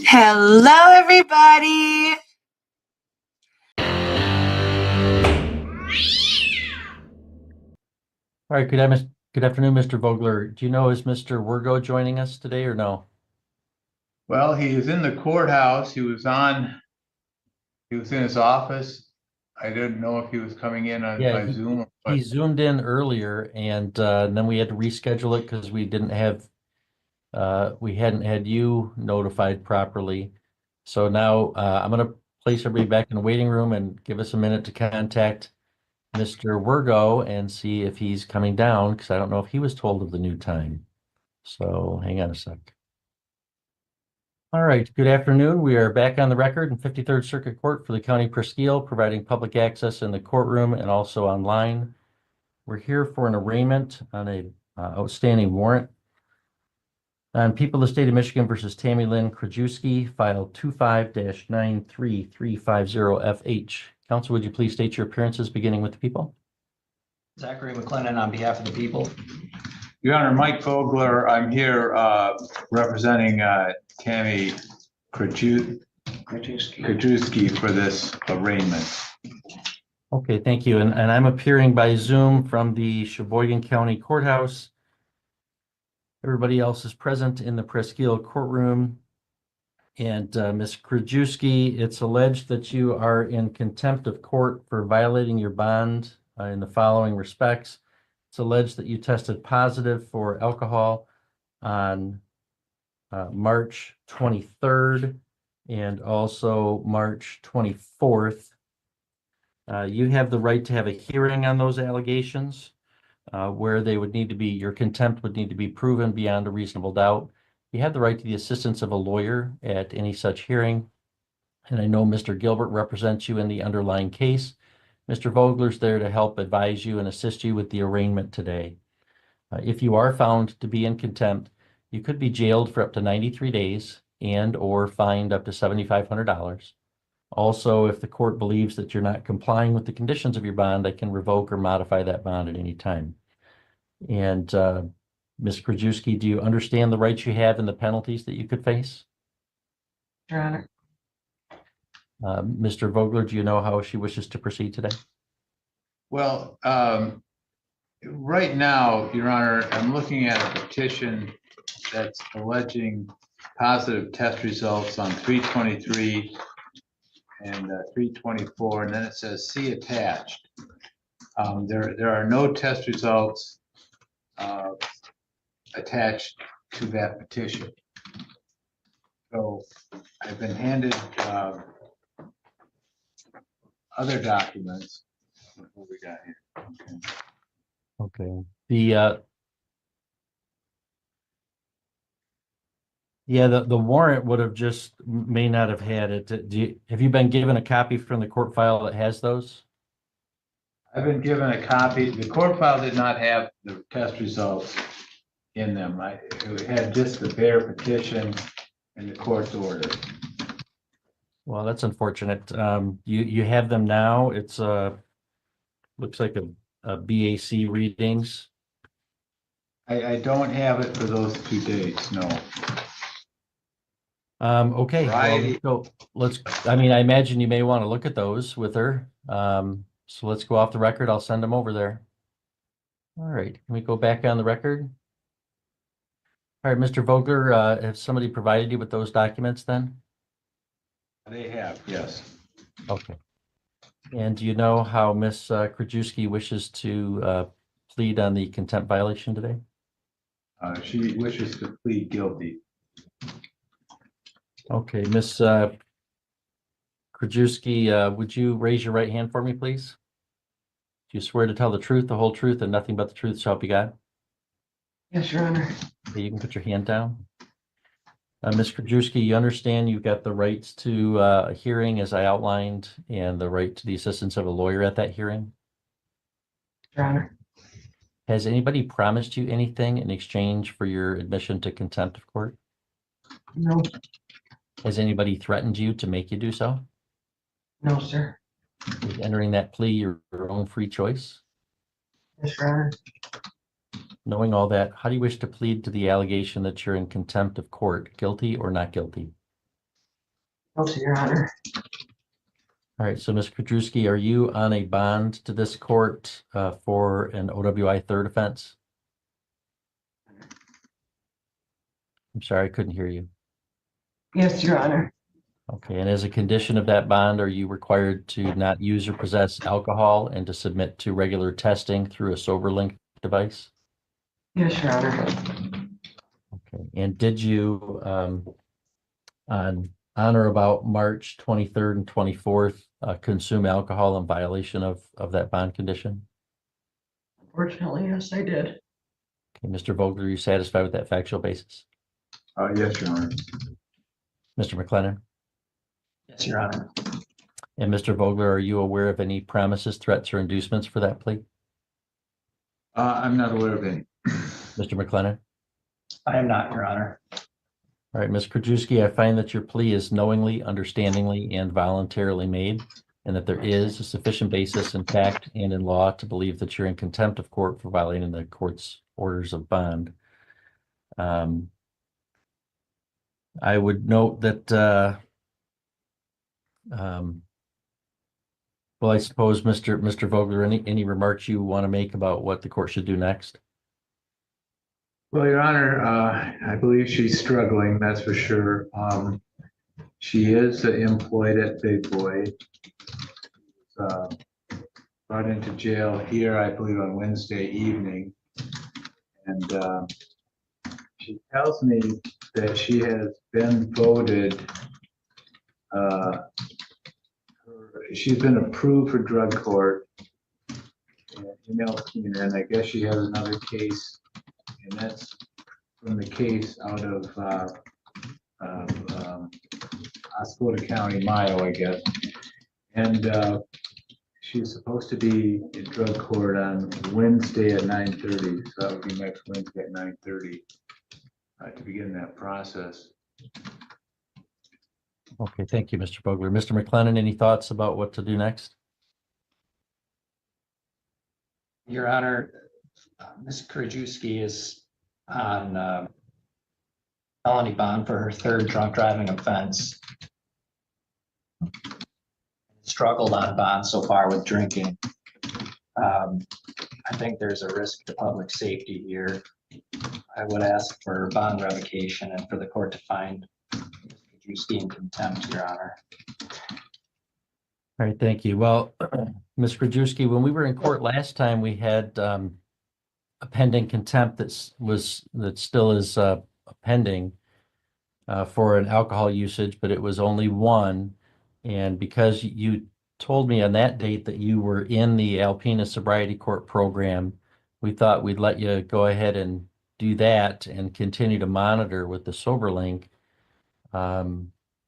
Hello, everybody. All right, good afternoon, Mr. Vogler. Do you know, is Mr. Wergo joining us today or no? Well, he is in the courthouse. He was in his office. I didn't know if he was coming in Yeah, by Zoom, he but zoomed in earlier and then we had to reschedule it because we hadn't had you notified properly. So now I'm going to place everybody back in the waiting room and give us a minute to contact Mr. Wergo and see if he's coming down because I don't know if he was told of the new time. So hang on a sec. All right, good afternoon. We are back on the record in 53rd Circuit Court for the County Presqu'île, providing public access in the courtroom and also online. We're here for an arraignment on a outstanding warrant on People of the State of Michigan versus Tammy Lynn Krajewski, file 25-93350FH. Counsel, would you please state your appearances beginning with the people? Zachary McLennan on behalf of the people. Your Honor, Mike Vogler, I'm here representing Tammy Krajewski for this arraignment. Okay, thank you. And I'm appearing by Zoom from the Sheboygan County Courthouse. Everybody else is present in the Presqu'île courtroom. And Ms. Krajewski, it's alleged that you are in contempt of court for violating your bond in the following respects. It's alleged that you tested positive for alcohol on March 23rd and also March 24th. You have the right to have a hearing on those allegations where they would need to be, your contempt would need to be proven beyond a reasonable doubt. You have the right to the assistance of a lawyer at any such hearing. And I know Mr. Gilbert represents you in the underlying case. Mr. Vogler's there to help advise you and assist you with the arraignment today. If you are found to be in contempt, you could be jailed for up to 93 days and or fined up to $7,500. Also, if the court believes that you're not complying with the conditions of your bond, they can revoke or modify that bond at any time. And Ms. Krajewski, do you understand the rights you have and the penalties that you could face? Your Honor. Mr. Vogler, do you know how she wishes to proceed today? Well, right now, Your Honor, I'm looking at a petition that's alleging positive test results on 323 and 324, and then it says see attached. There are no test results attached to that petition. So I've been handed other documents. What we got here? Okay. Okay. The warrant would have just may not have had it. Have you been given a copy from the court file that has those? I've been given a copy. The court file did not have the test results in them. It had just the bare petition and the court's order. Well, that's unfortunate. You have them now. It's looks like a BAC readings. I don't have it for those 2 dates, no. Okay, Right. well, I mean, I imagine you may want to look at those with her. So let's go off the record. I'll send them over there. All right, can we go back on the record? All right, Mr. Vogler, has somebody provided you with those documents then? They have, yes. Okay. And do you know how Ms. Krajewski wishes to plead on the contempt violation today? She wishes to plead guilty. Okay, Ms. Krajewski, would you raise your right hand for me, please? Do you swear to tell the truth, the whole truth, and nothing but the truth, so help you God? Yes, Your Honor. Okay, you can put your hand down. Ms. Krajewski, you understand you've got the rights to a hearing as I outlined and the right to the assistance of a lawyer at that hearing? Your Honor. Has anybody promised you anything in exchange for your admission to contempt of court? No. Has anybody threatened you to make you do so? No, sir. Is entering that plea your own free choice? Yes, Your Honor. Knowing all that, how do you wish to plead to the allegation that you're in contempt of court, guilty or not guilty? No, sir, Your Honor. All right, so Ms. Kudrowski, are you on a bond to this court for an OWI third offense? I'm sorry, I couldn't hear you. Yes, Your Honor. Okay, and as a condition of that bond, are you required to not use or possess alcohol and to submit to regular testing through a SoberLink device? Yes, Your Honor. Okay, and did you, on or about March 23rd and 24th, consume alcohol in violation of that bond condition? Unfortunately, yes, I did. Okay, Mr. Vogler, are you satisfied with that factual basis? Yes, Your Honor. Mr. McLennan? Yes, Your Honor. And Mr. Vogler, are you aware of any promises, threats, or inducements for that plea? I'm not aware of any. Mr. McLennan? I am not, Your Honor. All right, Ms. Krajewski, I find that your plea is knowingly, understandingly, and voluntarily made, and that there is a sufficient basis in fact and in law to believe that you're in contempt of court for violating the court's orders of bond. I would note that, well, I suppose, Mr. Vogler, any remarks you want to make about what the court should do next? Well, Your Honor, I believe she's struggling, that's for sure. She is employed at Big Boy. Brought into jail here, I believe, on Wednesday evening. And she tells me that she has been voted, she's been approved for drug court in Elkina, and I guess she has another case, and that's from the case out of Oscoda County, Mayo, I guess. And she's supposed to be in drug court on Wednesday at 9:30, so that would be next Wednesday at 9:30 to begin that process. Okay, thank you, Mr. Vogler. Mr. McLennan, any thoughts about what to do next? Your Honor, Ms. Krajewski is on felony bond for her third drunk driving offense. Struggled on bond so far with drinking. I think there's a risk to public safety here. I would ask for bond revocation and for the court to find Ms. Krajewski in contempt, Your Honor. All right, thank you. Well, Ms. Krajewski, when we were in court last time, we had a pending contempt that still is pending for an alcohol usage, but it was only one. And because you told me on that date that you were in the Alpena Sobriety Court program, we thought we'd let you go ahead and do that and continue to monitor with the SoberLink.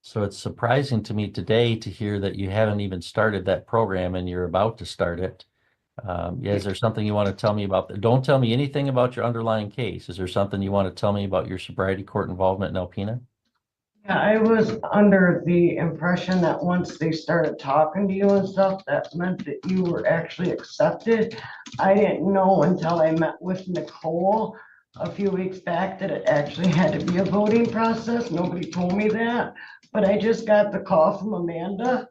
So it's surprising to me today to hear that you haven't even started that program and you're about to start it. Yeah, is there something you want to tell me about? Don't tell me anything about your underlying case. Is there something you want to tell me about your sobriety court involvement in Alpena? Yeah, I was under the impression that once they started talking to you and stuff, that meant that you were actually accepted. I didn't know until I met with Nicole a few weeks back that it actually had to be a voting process. Nobody told me that, but I just got the call from Amanda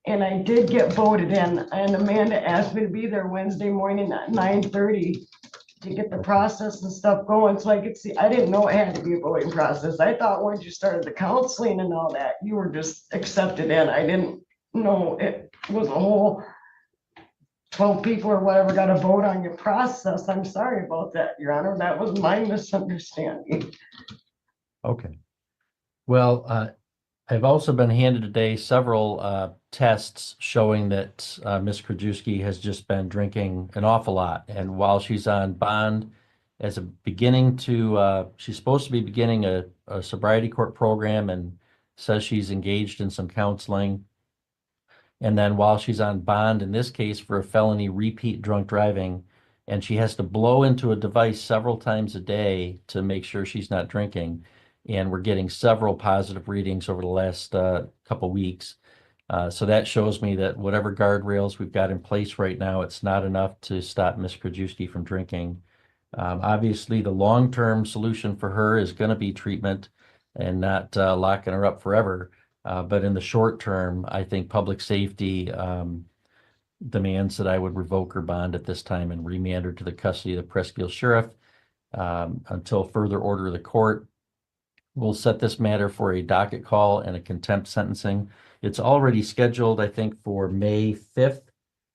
and I did get voted in, and Amanda asked me to be there Wednesday morning at 9:30 to get the process and stuff going, so I could see. I didn't know it had to be a voting process. I thought once you started the counseling and all that, you were just accepted in. I didn't know it was a whole 12 people or whatever got to vote on your process. I'm sorry about that, Your Honor. That was my misunderstanding. Okay. Well, I've also been handed today several tests showing that Ms. Krajewski has just been drinking an awful lot. And while she's on bond as a beginning to, she's supposed to be beginning a sobriety court program and says she's engaged in some counseling. And then while she's on bond, in this case for a felony repeat drunk driving, and she has to blow into a device several times a day to make sure she's not drinking. And we're getting several positive readings over the last couple weeks. So that shows me that whatever guardrails we've got in place right now, it's not enough to stop Ms. Krajewski from drinking. Obviously, the long-term solution for her is going to be treatment and not locking her up forever. But in the short term, I think public safety demands that I would revoke her bond at this time and remand her to the custody of the Presque Isle Sheriff until further order of the court. We'll set this matter for a docket call and a contempt sentencing. It's already scheduled, I think, for May 5th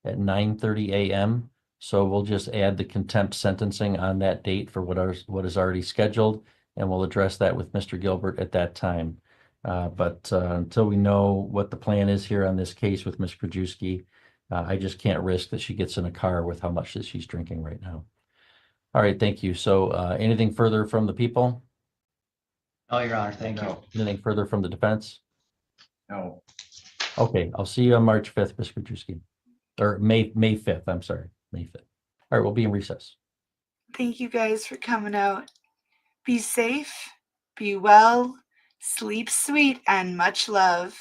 at 9:30 a.m. So we'll just add the contempt sentencing on that date for what is already scheduled, and we'll address that with Mr. Gilbert at that time. But until we know what the plan is here on this case with Ms. Krajewski, I just can't risk that she gets in a car with how much that she's drinking right now. All right, thank you. So anything further from the people? No, Your Honor, thank you. No. Anything further from the defense? No. Okay, I'll see you on March 5th, Ms. Krajewski. Or May 5th, I'm sorry, May 5th. All right, we'll be in recess. Thank you guys for coming out. Be safe, be well, sleep sweet, and much love.